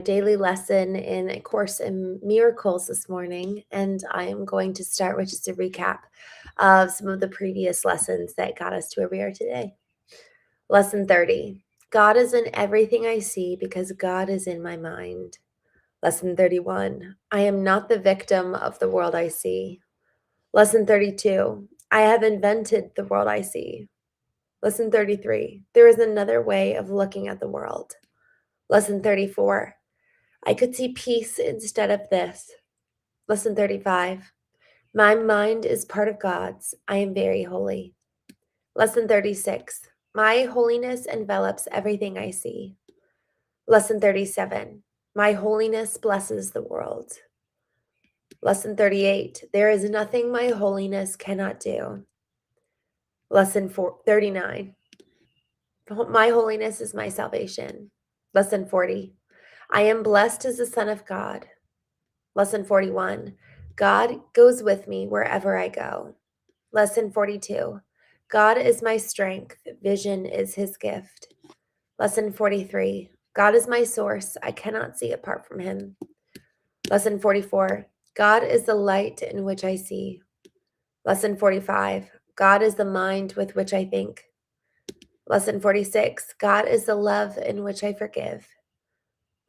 Daily lesson in A Course in Miracles this morning, and I am going to start with just a recap of some of the previous lessons that got us to where we are today. Lesson 30. God is in everything I see because God is in my mind. Lesson 31. I am not the victim of the world I see. Lesson 32. I have invented the world I see. Lesson 33. There is another way of looking at the world. Lesson 34. I could see peace instead of this. Lesson 35. My mind is part of God's. I am very holy. Lesson 36. My holiness envelops everything I see. Lesson 37. My holiness blesses the world. Lesson 38. There is nothing my holiness cannot do. Lesson 39. My holiness is my salvation. Lesson 40. I am blessed as the Son of God. Lesson 41. God goes with me wherever I go. Lesson 42. God is my strength. Vision is his gift. Lesson 43. God is my source. I cannot see apart from him. Lesson 44. God is the light in which I see. Lesson 45. God is the mind with which I think. Lesson 46. God is the love in which I forgive.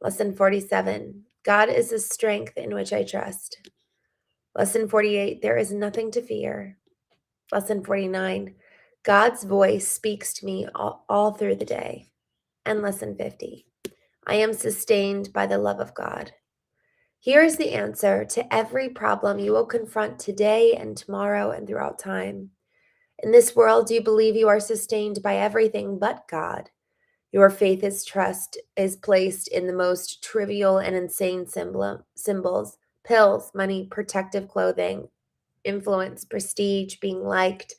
Lesson 47. God is the strength in which I trust. Lesson 48, there is nothing to fear. Lesson 49, God's voice speaks to me all through the day. And lesson 50, I am sustained by the love of God. Here is the answer to every problem you will confront today and tomorrow and throughout time. In this world, you believe you are sustained by everything but God. Your faith is trust is placed in the most trivial and insane symbols, pills, money, protective clothing, influence, prestige, being liked,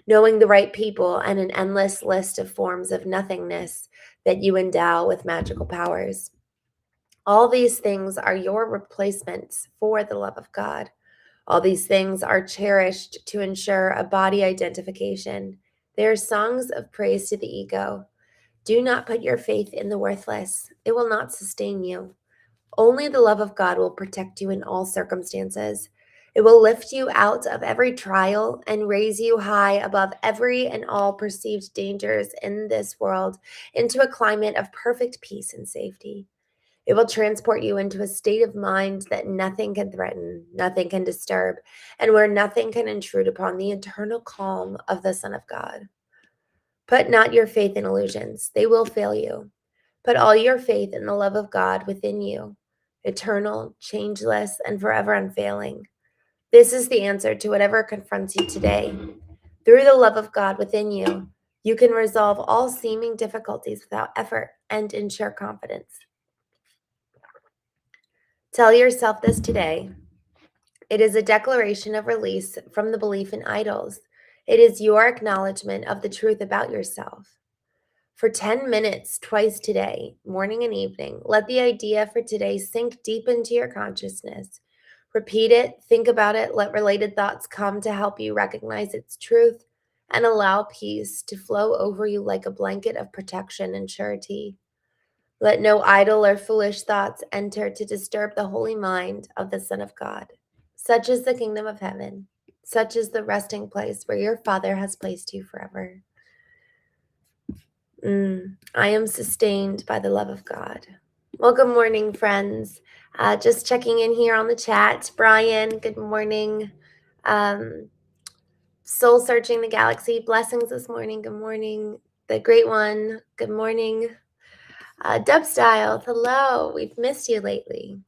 knowing the right people, and an endless list of forms of nothingness that you endow with magical powers. All these things are your replacements for the love of God. All these things are cherished to ensure a body identification. They are songs of praise to the ego. Do not put your faith in the worthless. It will not sustain you. Only the love of God will protect you in all circumstances. It will lift you out of every trial and raise you high above every and all perceived dangers in this world into a climate of perfect peace and safety. It will transport you into a state of mind that nothing can threaten, nothing can disturb, and where nothing can intrude upon the eternal calm of the Son of God. Put not your faith in illusions, they will fail you. Put all your faith in the love of God within you, eternal, changeless, and forever unfailing. This is the answer to whatever confronts you today. Through the love of God within you, you can resolve all seeming difficulties without effort and ensure confidence. Tell yourself this today. It is a declaration of release from the belief in idols. It is your acknowledgement of the truth about yourself. For 10 minutes twice today, morning and evening, let the idea for today sink deep into your consciousness. Repeat it, think about it, let related thoughts come to help you recognize its truth, and allow peace to flow over you like a blanket of protection and surety. Let no idle or foolish thoughts enter to disturb the holy mind of the Son of God. Such is the kingdom of heaven. Such is the resting place where your Father has placed you forever. I am sustained by the love of God. Well, good morning, friends. Just checking in here on the chat. Brian, good morning. Soul Searching the Galaxy, blessings this morning. Good morning. The Great One, good morning. Dub Style, hello. We've missed you lately.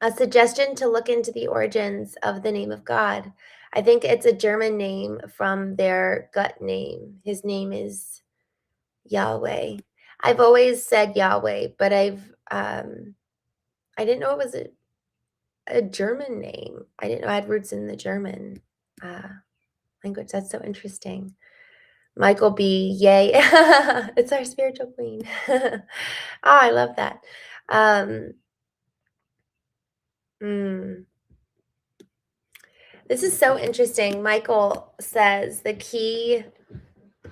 A suggestion to look into the origins of the name of God. I think it's a German name from their gut name. His name is Yahweh. I've always said Yahweh, but I didn't know it was a German name. I didn't know I had roots in the German language. That's so interesting. Michael B. Yay. It's our spiritual queen. Oh, I love that. This is so interesting. Michael says the key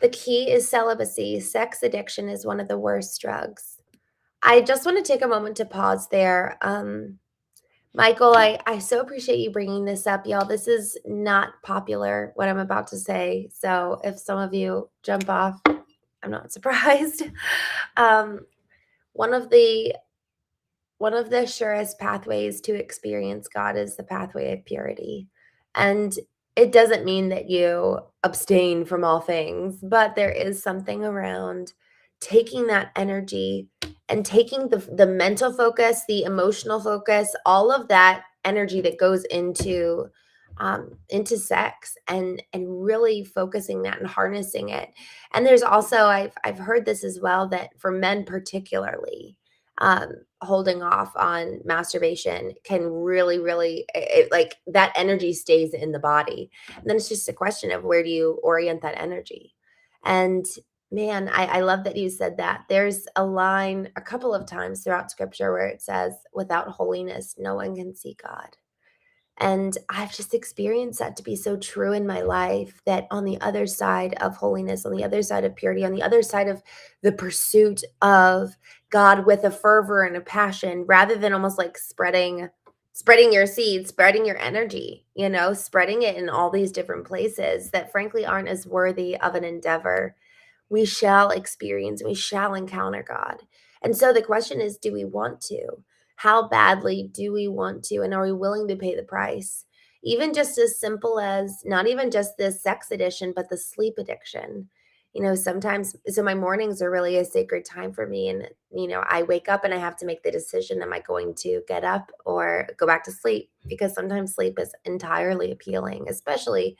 is celibacy. Sex addiction is one of the worst drugs. I just want to take a moment to pause there. Michael, I so appreciate you bringing this up, y'all. This is not popular, what I'm about to say. So if some of you jump off, I'm not surprised. Um, one of the one of the surest pathways to experience God is the pathway of purity. And it doesn't mean that you abstain from all things, but there is something around taking that energy and taking the mental focus, the emotional focus, all of that energy that goes into sex and really focusing that and harnessing it. And there's also I've heard this as well that for men particularly, holding off on masturbation can really, really like that energy stays in the body. And then it's just a question of where do you orient that energy? And man, I love that you said that. There's a line a couple of times throughout scripture where it says, without holiness, no one can see God. And I've just experienced that to be so true in my life that on the other side of holiness, on the other side of purity, on the other side of the pursuit of God with a fervor and a passion, rather than almost like spreading your seed, spreading your energy, spreading it in all these different places that frankly aren't as worthy of an endeavor, we shall experience, we shall encounter God. And so the question is, do we want to? How badly do we want to? And are we willing to pay the price? Even just as simple as not even just the sex addiction, but the sleep addiction. Sometimes, so my mornings are really a sacred time for me. And, I wake up and I have to make the decision, am I going to get up or go back to sleep? Because sometimes sleep is entirely appealing, especially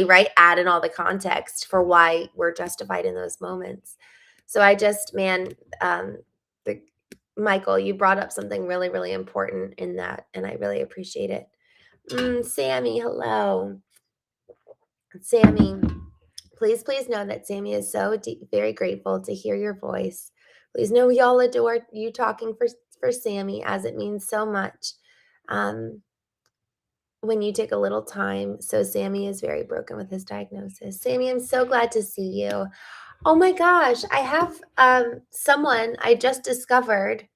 right, add in all the context for why we're justified in those moments. So I just, man, the, Michael, you brought up something really, really important in that, and I really appreciate it. Sammy, hello. Sammy, please know that Sammy is so very grateful to hear your voice. Please know we all adore you talking for Sammy, as it means so much. Um, when you take a little time. So Sammy is very broken with his diagnosis. Sammy, I'm so glad to see you. Oh my gosh, I have someone I just discovered.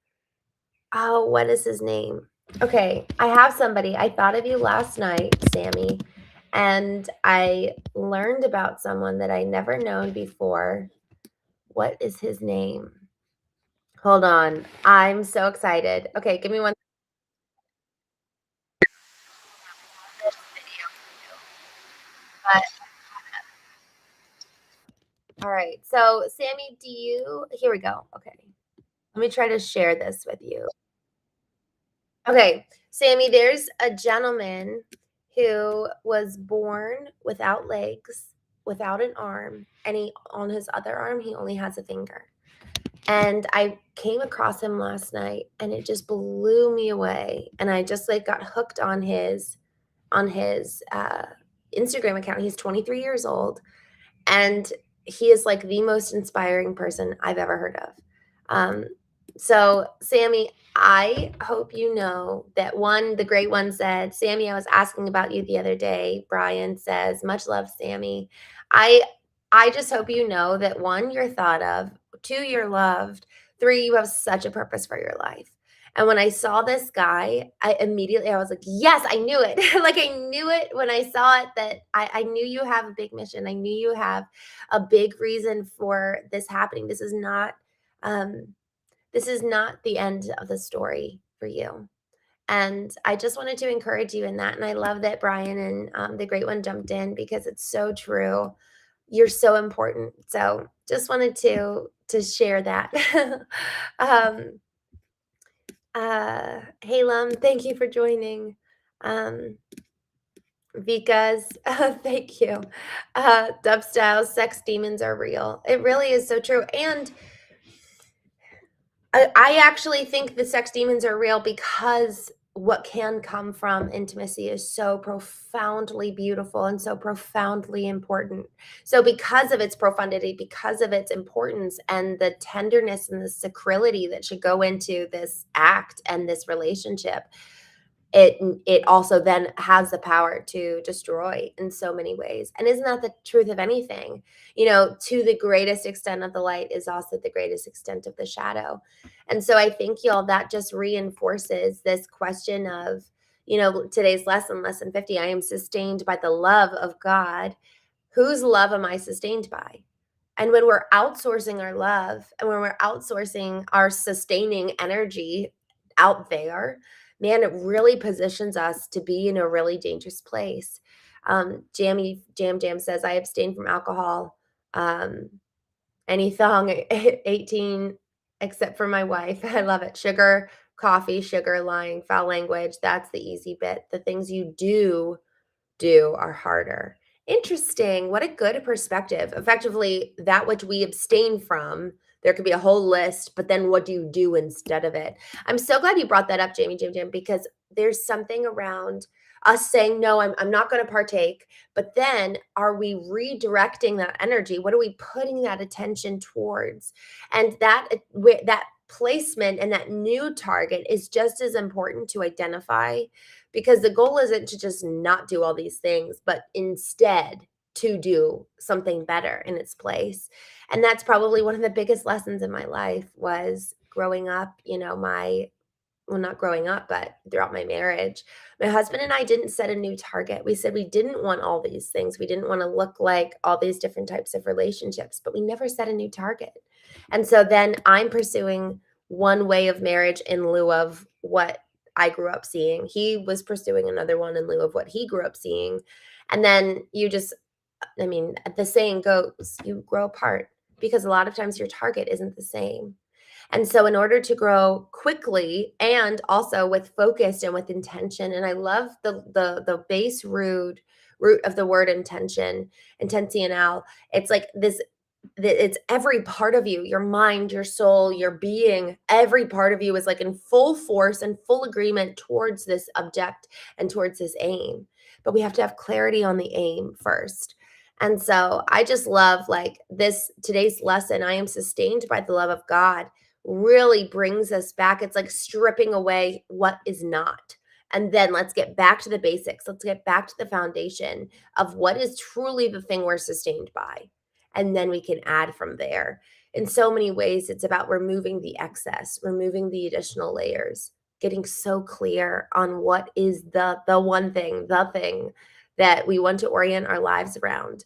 Oh, what is his name? Okay, I have somebody. I thought of you last night, Sammy, and I learned about someone that I never known before. What is his name? Hold on. I'm so excited. Okay, give me one video. But all right. So, Sammy, here we go. Okay. Let me try to share this with you. Okay. Sammy, there's a gentleman who was born without legs, without an arm, and on his other arm, he only has a finger. And I came across him last night and it just blew me away. And I just like got hooked on his Instagram account. He's 23 years old. And he is like the most inspiring person I've ever heard of. Um, so, Sammy, I hope you know that the great one said, Sammy, I was asking about you the other day. Brian says, much love, Sammy. I I just hope you know that one, you're thought of, two, you're loved, three, you have such a purpose for your life. And when I saw this guy, I was like, yes, I knew it. Like I knew it when I saw it that I knew you have a big mission. I knew you have a big reason for this happening. Um, this is not the end of the story for you. And I just wanted to encourage you in that. And I love that Brian and the great one jumped in because it's so true. You're so important. So just wanted to share that. um, Halem, thank you for joining. Um, Vika's, thank you. Dub Styles, sex demons are real. It really is so true. And I actually think the sex demons are real because what can come from intimacy is so profoundly beautiful and so profoundly important. So, because of its profundity, because of its importance, and the tenderness and the sacrility that should go into this act and this relationship, it also then has the power to destroy in so many ways. And isn't that the truth of anything? To the greatest extent of the light is also the greatest extent of the shadow. And so I think, y'all, that just reinforces this question of, today's lesson 50. I am sustained by the love of God. Whose love am I sustained by? And when we're outsourcing our love and when we're outsourcing our sustaining energy out there, man, it really positions us to be in a really dangerous place. Jammy Jam says, I abstain from alcohol, any thong at 18, except for my wife. I love it. Sugar, coffee, sugar, lying, foul language. That's the easy bit. The things you do are harder. Interesting. What a good perspective. Effectively, that which we abstain from, there could be a whole list, but then what do you do instead of it? I'm so glad you brought that up, Jamie Jim, because there's something around us saying, no, I'm not going to partake. But then are we redirecting that energy? What are we putting that attention towards? And that placement and that new target is just as important to identify, because the goal isn't to just not do all these things, but instead to do something better in its place. And that's probably one of the biggest lessons in my life was growing up, not growing up, but throughout my marriage. My husband and I didn't set a new target. We said we didn't want all these things. We didn't want to look like all these different types of relationships, but we never set a new target. And so then I'm pursuing one way of marriage in lieu of what I grew up seeing. He was pursuing another one in lieu of what he grew up seeing. And then the saying goes, you grow apart because a lot of times your target isn't the same. And so in order to grow quickly and also with focus and with intention, and I love the base root of the word intention, intentional. It's like this, it's every part of you, your mind, your soul, your being, every part of you is like in full force and full agreement towards this object and towards this aim. But we have to have clarity on the aim first. And so I just love like this today's lesson. I am sustained by the love of God really brings us back. It's like stripping away what is not. And then let's get back to the basics. Let's get back to the foundation of what is truly the thing we're sustained by. And then we can add from there. In so many ways, it's about removing the excess, removing the additional layers, getting so clear on what is the one thing, the thing that we want to orient our lives around.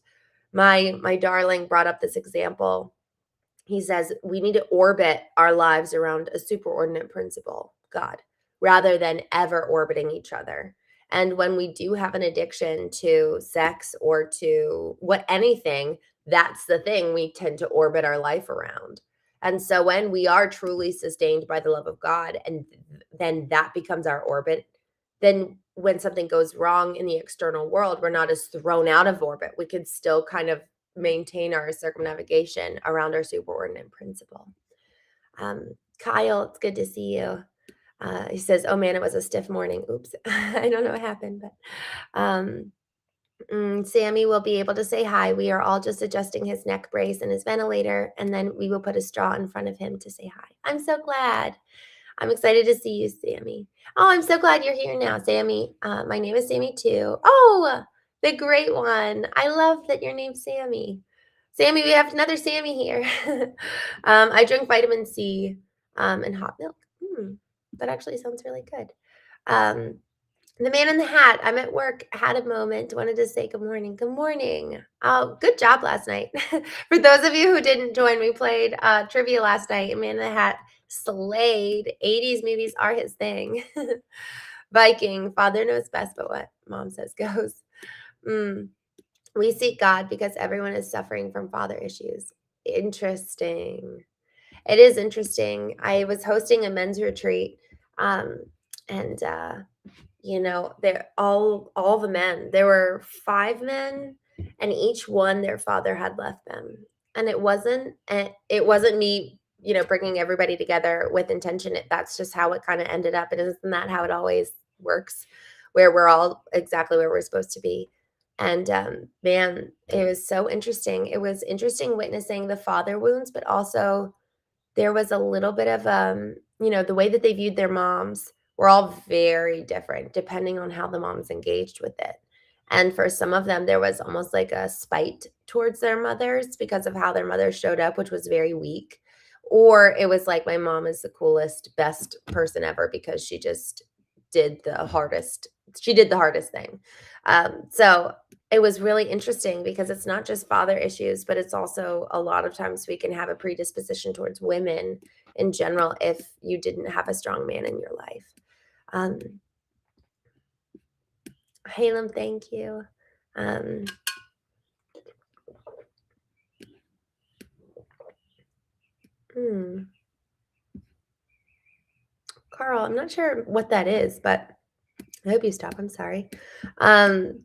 My darling brought up this example. He says we need to orbit our lives around a superordinate principle, God, rather than ever orbiting each other. And when we do have an addiction to sex or to anything, that's the thing we tend to orbit our life around. And so when we are truly sustained by the love of God, and then that becomes our orbit, then when something goes wrong in the external world, we're not as thrown out of orbit. We could still kind of maintain our circumnavigation around our superordinate principle. Kyle, it's good to see you. He says, oh man, it was a stiff morning. Oops. I don't know what happened, but Sammy will be able to say hi. We are all just adjusting his neck brace and his ventilator, and then we will put a straw in front of him to say hi. I'm so glad. I'm excited to see you, Sammy. Oh, I'm so glad you're here now, Sammy. My name is Sammy too. Oh, the great one. I love that your name's Sammy. Sammy, we have another Sammy here. I drink vitamin C and hot milk. That actually sounds really good. The man in the hat. I'm at work, had a moment, wanted to say good morning. Good morning. Oh, good job last night. For those of you who didn't join, we played trivia last night. Man in the Hat slayed. 80s movies are his thing. Viking, father knows best, but what mom says goes. We seek God because everyone is suffering from father issues. Interesting. It is interesting. I was hosting a men's retreat, and they're all the men. There were 5 men, and each one their father had left them. And it wasn't me, bringing everybody together with intention. That's just how it kind of ended up. And isn't that how it always works, where we're all exactly where we're supposed to be? And man, it was so interesting. It was interesting witnessing the father wounds, but also there was a little bit of the way that they viewed their moms We're all very different depending on how the mom's engaged with it. And for some of them, there was almost like a spite towards their mothers because of how their mother showed up, which was very weak. Or it was like, my mom is the coolest, best person ever because did the hardest, she did the hardest thing. So it was really interesting because it's not just father issues, but it's also a lot of times we can have a predisposition towards women in general if you didn't have a strong man in your life. Um, Halem, thank you. Um, hmm. Carl, I'm not sure what that is, but I hope you stop. I'm sorry. Um,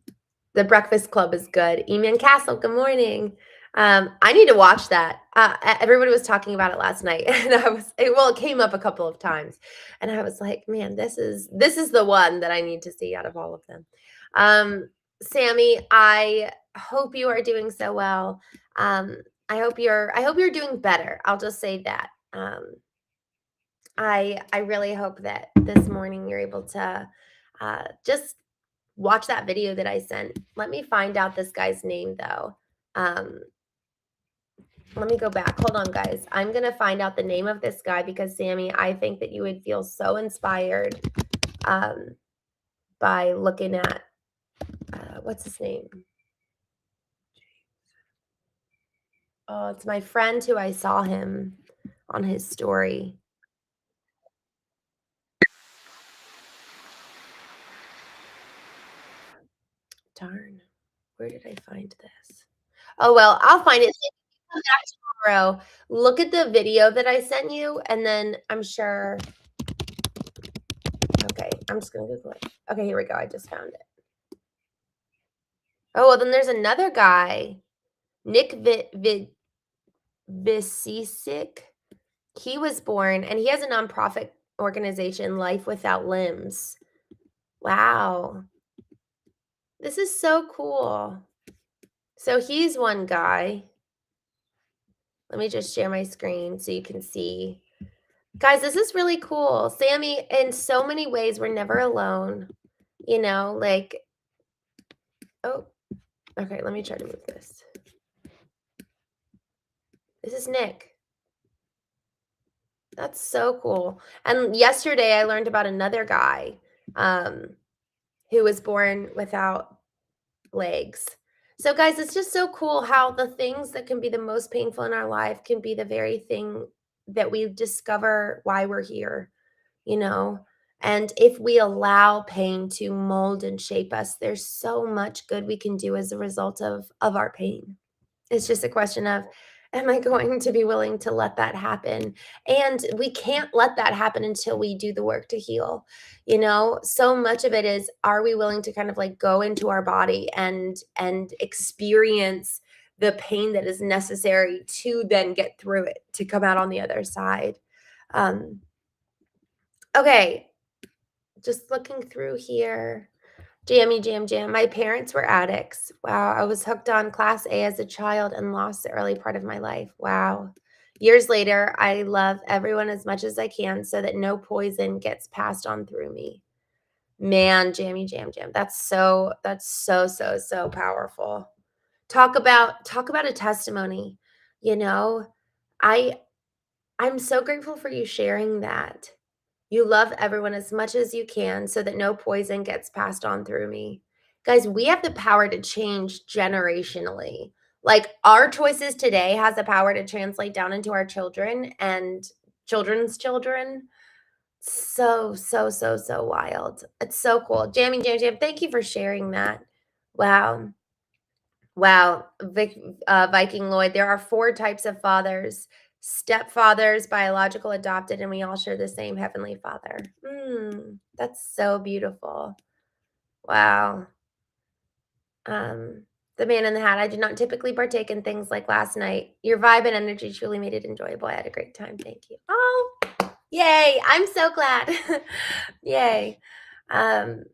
The Breakfast Club is good. Eman Castle, good morning. I need to watch that. Everybody was talking about it last night, and it came up a couple of times, and I was like, man, this is the one that I need to see out of all of them. Sammy, I hope you are doing so well. Um, I hope you're doing better. I'll just say that. I really hope that this morning you're able to just watch that video that I sent. Let me find out this guy's name though. Um, let me go back. Hold on, guys. I'm gonna find out the name of this guy because Sammy, I think that you would feel so inspired um, by looking at what's his name? Oh, it's my friend who I saw him on his story. Darn, where did I find this? Oh well, I'll find it. Come back tomorrow. Look at the video that I sent you, and then I'm sure. Okay, I'm just gonna Google it. Okay, here we go. I just found it. Oh well, then there's another guy, Nick Visicic. He was born, and he has a nonprofit organization, Life Without Limbs. Wow, this is so cool. So he's one guy. Let me just share my screen so you can see. Guys, this is really cool. Sammy, in so many ways, we're never alone. You know, like, oh, okay, let me try to move this. This is Nick. That's so cool. And yesterday I learned about another guy um, who was born without legs. So, guys, it's just so cool how the things that can be the most painful in our life can be the very thing that we discover why we're here, you know? And if we allow pain to mold and shape us, there's so much good we can do as a result of our pain. It's just a question of, am I going to be willing to let that happen? And we can't let that happen until we do the work to heal. You know, so much of it is, are we willing to kind of like go into our body and experience the pain that is necessary to then get through it, to come out on the other side. Um, okay, just looking through here. Jammy Jam Jam. My parents were addicts. Wow. I was hooked on Class A as a child and lost the early part of my life. Wow. Years later, I love everyone as much as I can so that no poison gets passed on through me. Man, Jammy Jam Jam. That's so powerful. Talk about a testimony. You know, I I'm so grateful for you sharing that. You love everyone as much as you can so that no poison gets passed on through me. Guys, we have the power to change generationally. Like our choices today has the power to translate down into our children and children's children. So wild. It's so cool. Jammy Jam Jam, thank you for sharing that. Wow. Wow, Viking Lloyd, there are 4 types of fathers: stepfathers, biological, adopted, and we all share the same heavenly Father. That's so beautiful. Wow. Um, the man in the hat. I did not typically partake in things like last night. Your vibe and energy truly made it enjoyable. I had a great time. Thank you. Oh, yay! I'm so glad. Yay. Um,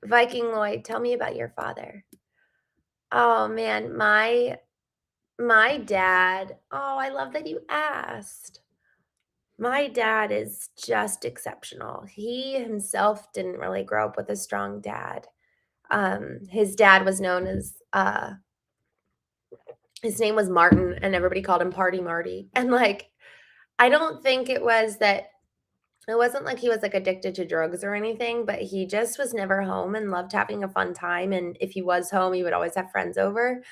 Viking Lloyd, tell me about your father. Oh man, my dad, oh, I love that you asked. My dad is just exceptional. He himself didn't really grow up with a strong dad. His dad was known as his name was Martin, and everybody called him Party Marty. And like, I don't think it wasn't like he was like addicted to drugs or anything, but he just was never home and loved having a fun time. And if he was home, he would always have friends over.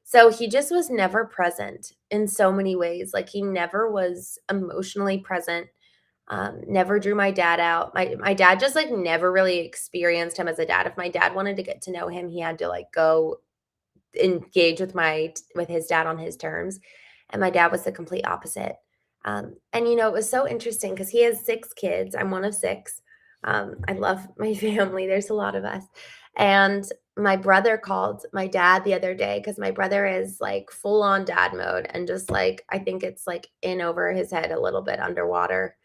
So he just was never present in so many ways. Like he never was emotionally present. Never drew my dad out. My dad just like never really experienced him as a dad. If my dad wanted to get to know him, he had to like go engage with his dad on his terms, and my dad was the complete opposite. And it was so interesting because he has 6 kids. I'm one of 6. I love my family. There's a lot of us. And my brother called my dad the other day because my brother is like full on dad mode and just like I think it's like in over his head a little bit underwater.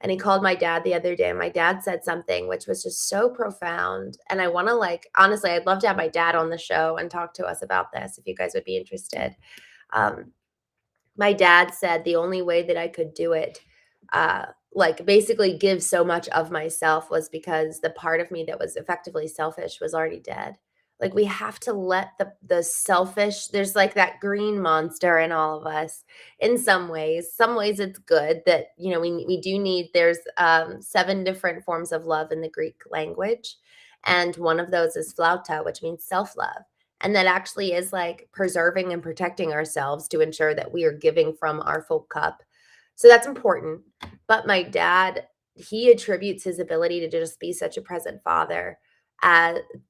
And he called my dad the other day, and my dad said something which was just so profound. And I want to like, honestly, I'd love to have my dad on the show and talk to us about this if you guys would be interested. Um, my dad said the only way that I could do it, like basically give so much of myself, was because the part of me that was effectively selfish was already dead. Like we have to let the selfish, there's like that green monster in all of us in some ways. Some ways it's good that, we do need, there's 7 different forms of love in the Greek language. And one of those is flauta, which means self-love. And that actually is like preserving and protecting ourselves to ensure that we are giving from our full cup. So that's important. But my dad, he attributes his ability to just be such a present father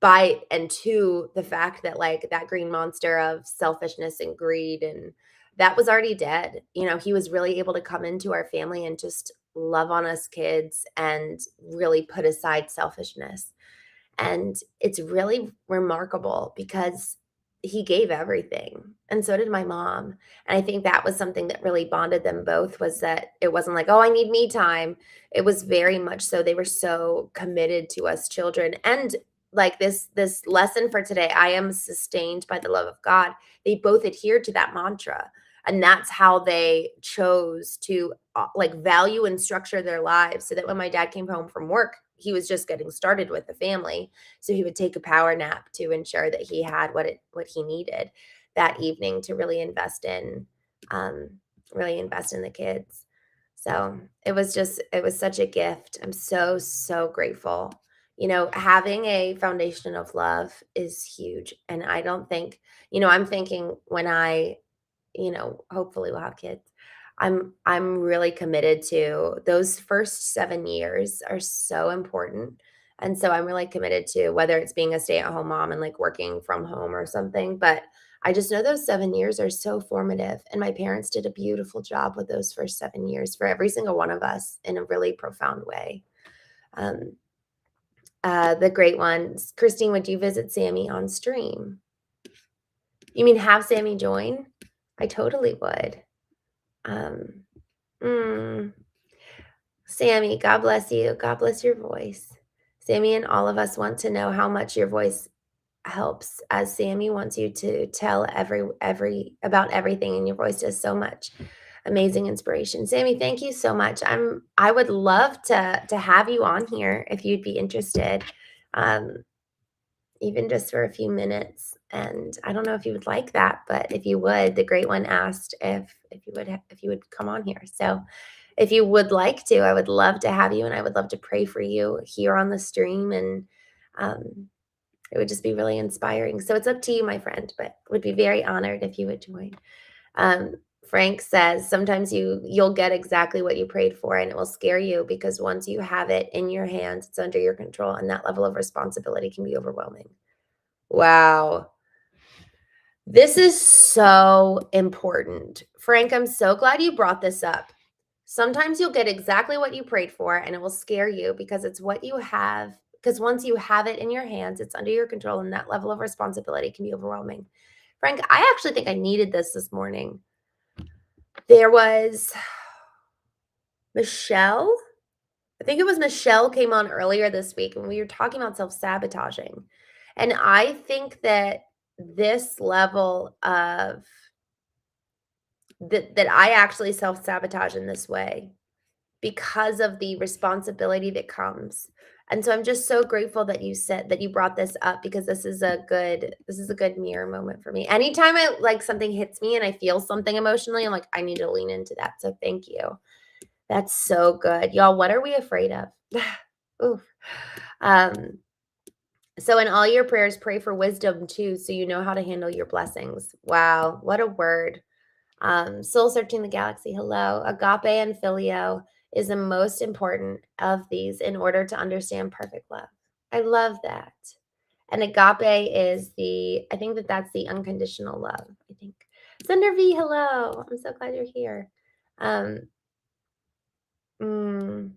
by and to the fact that like that green monster of selfishness and greed, and that was already dead. He was really able to come into our family and just love on us kids and really put aside selfishness. And it's really remarkable because he gave everything, and so did my mom. And I think that was something that really bonded them both, was that it wasn't like, "Oh, I need me time." It was very much so they were so committed to us children. And like this lesson for today, I am sustained by the love of God. They both adhered to that mantra, and that's how they chose to like value and structure their lives, so that when my dad came home from work, he was just getting started with the family, so he would take a power nap to ensure that he had what he needed that evening to um really invest in the kids. So it was such a gift. I'm so so grateful. Having a foundation of love is huge. And I don't think, I'm thinking when hopefully we'll have kids. I'm really committed to those first 7 years are so important. And so I'm really committed to, whether it's being a stay-at-home mom and like working from home or something, but I just know those 7 years are so formative, and my parents did a beautiful job with those first 7 years for every single one of us in a really profound way. Um, the great ones. Christine, would you visit Sammy on stream? You mean have Sammy join? I totally would. Um, mm, Sammy, God bless you. God bless your voice. Sammy and all of us want to know how much your voice helps, as Sammy wants you to tell every about everything, and your voice does so much amazing inspiration. Sammy, thank you so much. I would love to have you on here if you'd be interested. Um, Even just for a few minutes. And I don't know if you would like that, but if you would, the great one asked if you would come on here. So if you would like to, I would love to have you, and I would love to pray for you here on the stream. And um, it would just be really inspiring. So it's up to you, my friend, but would be very honored if you would join. Um, Frank says sometimes you'll get exactly what you prayed for, and it will scare you because once you have it in your hands, it's under your control, and that level of responsibility can be overwhelming. Wow. This is so important. Frank, I'm so glad you brought this up. Sometimes you'll get exactly what you prayed for, and it will scare you because it's what you have. Because once you have it in your hands, it's under your control, and that level of responsibility can be overwhelming. Frank, I actually think I needed this morning. There was Michelle. I think it was Michelle came on earlier this week, and we were talking about self-sabotaging. And I think that this level of that I actually self-sabotage in this way. because of the responsibility that comes. And so I'm just so grateful that you said that you brought this up because this is a good mirror moment for me. Anytime I like something hits me and I feel something emotionally, I'm like, I need to lean into that. So thank you. That's so good. Y'all, what are we afraid of? Oof. Um, so in all your prayers, pray for wisdom too, so you know how to handle your blessings. Wow, what a word. Soul searching the galaxy. Hello. Agape and filio is the most important of these in order to understand perfect love. I love that. And agape is I think that's the unconditional love. I think. Cinder V, hello. I'm so glad you're here. Um, mm,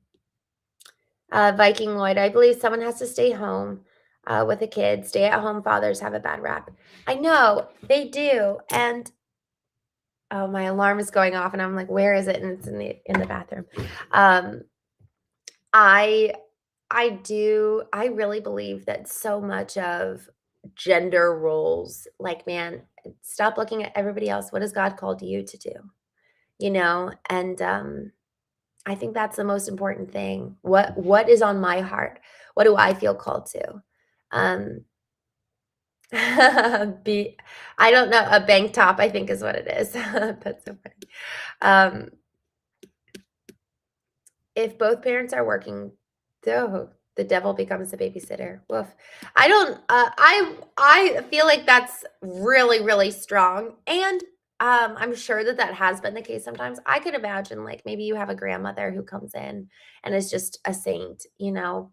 Viking Lloyd, I believe someone has to stay home with a kid. Stay at home fathers have a bad rap. I know they do. And oh, my alarm is going off and I'm like, where is it? And it's in the bathroom. Um, I I really believe that so much of gender roles, like, man, stop looking at everybody else. What has God called you to do? You know? And I think that's the most important thing. What is on my heart? What do I feel called to? Um be I don't know, a bank top, I think is what it is. That's so funny. Um If both parents are working, the devil becomes the babysitter. Woof. I don't I feel like that's really, really strong, and, I'm sure that that has been the case sometimes. I could imagine, like, maybe you have a grandmother who comes in and is just a saint,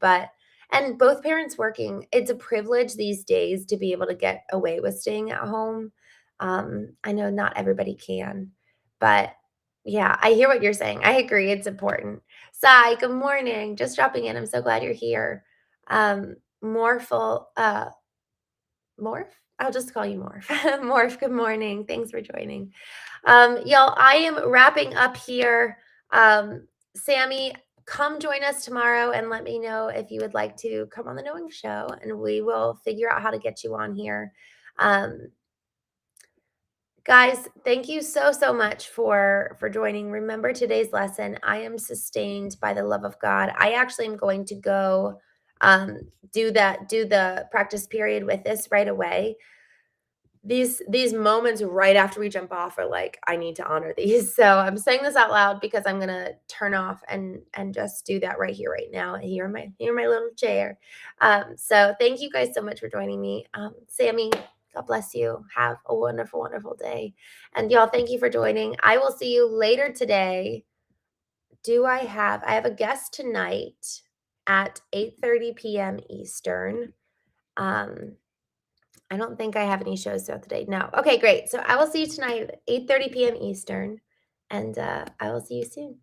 but and both parents working, it's a privilege these days to be able to get away with staying at home. I know not everybody can, but yeah, I hear what you're saying. I agree, it's important. Sai, good morning. Just dropping in. I'm so glad you're here. Morphal, Morph? I'll just call you Morph. Morph, good morning. Thanks for joining. Y'all, I am wrapping up here. Sammy, come join us tomorrow and let me know if you would like to come on the Knowing Show, and we will figure out how to get you on here. Um, Guys, thank you so much for joining. Remember today's lesson, I am sustained by the love of God. I actually am going to go do the practice period with this right away. These moments right after we jump off are like, I need to honor these. So I'm saying this out loud because I'm gonna turn off and just do that right here, right now, here in my little chair. So thank you guys so much for joining me. Sammy, God bless you. Have a wonderful, wonderful day. And y'all, thank you for joining. I will see you later today. I have a guest tonight at 8:30 p.m. Eastern. Um, I don't think I have any shows throughout the day. No. Okay, great. So I will see you tonight at 8:30 p.m. Eastern, and I will see you soon.